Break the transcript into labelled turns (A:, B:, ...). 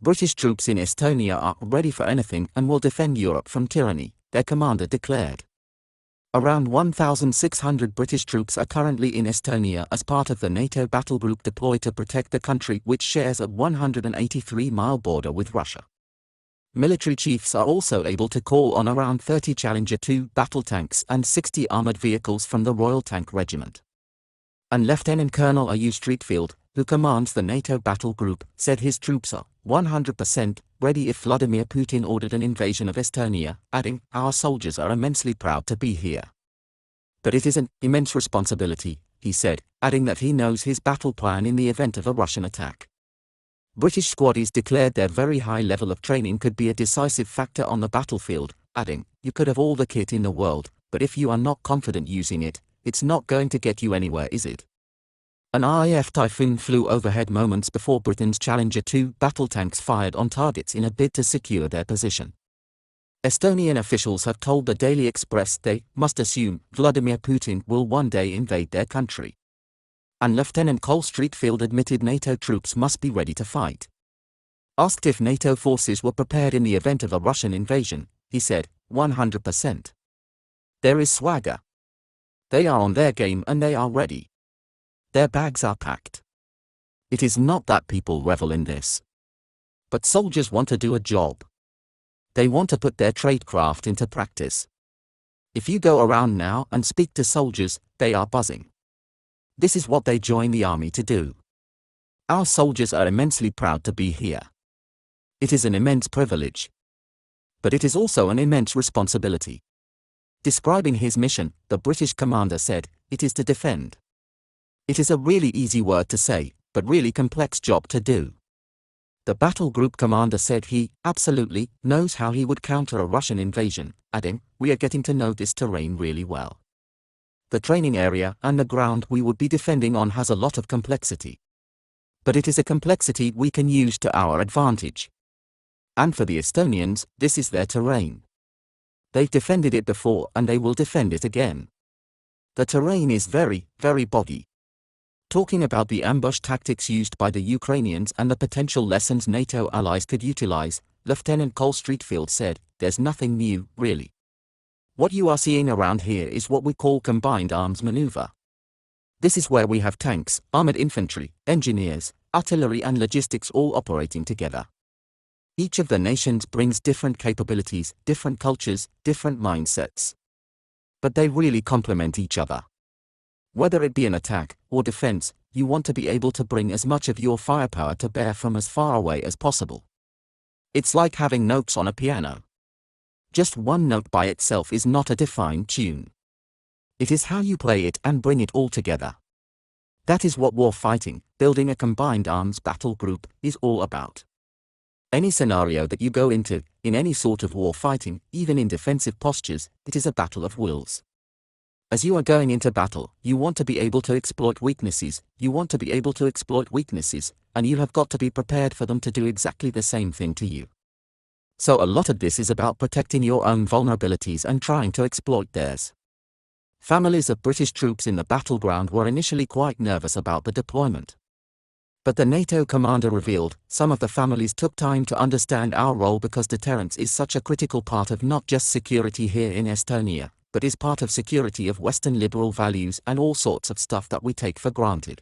A: British troops in Estonia are ready for anything and will defend Europe from tyranny, their commander declared. Around 1,600 British troops are currently in Estonia as part of the NATO battle group deployed to protect the country, which shares a 183-mile border with Russia. Military chiefs are also able to call on around 30 Challenger 2 battle tanks and 60 armored vehicles from the Royal Tank Regiment. And Lieutenant Colonel A.U. Streatfeild, who commands the NATO battle group, said his troops are 100% ready if Vladimir Putin ordered an invasion of Estonia, adding, "Our soldiers are immensely proud to be here. But it is an immense responsibility," he said, adding that he knows his battle plan in the event of a Russian attack. British squaddies declared their very high level of training could be a decisive factor on the battlefield, adding, "You could have all the kit in the world, but if you are not confident using it, it's not going to get you anywhere, is it?" An RAF Typhoon flew overhead moments before Britain's Challenger 2 battle tanks fired on targets in a bid to secure their position. Estonian officials have told the Daily Express they must assume Vladimir Putin will one day invade their country. And Lieutenant Colonel Streatfeild admitted NATO troops must be ready to fight. Asked if NATO forces were prepared in the event of a Russian invasion, he said, 100%. There is swagger. They are on their game and they are ready. Their bags are packed. It is not that people revel in this. But soldiers want to do a job. They want to put their tradecraft into practice. If you go around now and speak to soldiers, they are buzzing. This is what they join the army to do. Our soldiers are immensely proud to be here. It is an immense privilege. But it is also an immense responsibility. Describing his mission, the British commander said, "It is to defend." It is a really easy word to say, but really complex job to do. The battle group commander said he absolutely knows how he would counter a Russian invasion, adding, "We are getting to know this terrain really well. The training area and the ground we would be defending on has a lot of complexity. But it is a complexity we can use to our advantage. And for the Estonians, this is their terrain. They've defended it before and they will defend it again. The terrain is very, very boggy." Talking about the ambush tactics used by the Ukrainians and the potential lessons NATO allies could utilize, Lieutenant Colonel Streatfeild said, "There's nothing new, really. What you are seeing around here is what we call combined arms maneuver. This is where we have tanks, armored infantry, engineers, artillery and logistics all operating together. Each of the nations brings different capabilities, different cultures, different mindsets. But they really complement each other. Whether it be an attack or defense, you want to be able to bring as much of your firepower to bear from as far away as possible. It's like having notes on a piano. Just one note by itself is not a defined tune. It is how you play it and bring it all together. That is what war fighting, building a combined arms battle group, is all about. Any scenario that you go into, in any sort of war fighting, even in defensive postures, it is a battle of wills. As you are going into battle, you want to be able to exploit weaknesses, and you have got to be prepared for them to do exactly the same thing to you. So a lot of this is about protecting your own vulnerabilities and trying to exploit theirs. Families of British troops in the battleground were initially quite nervous about the deployment. But the NATO commander revealed, some of the families took time to understand our role because deterrence is such a critical part of not just security here in Estonia, but is part of security of Western liberal values and all sorts of stuff that we take for granted.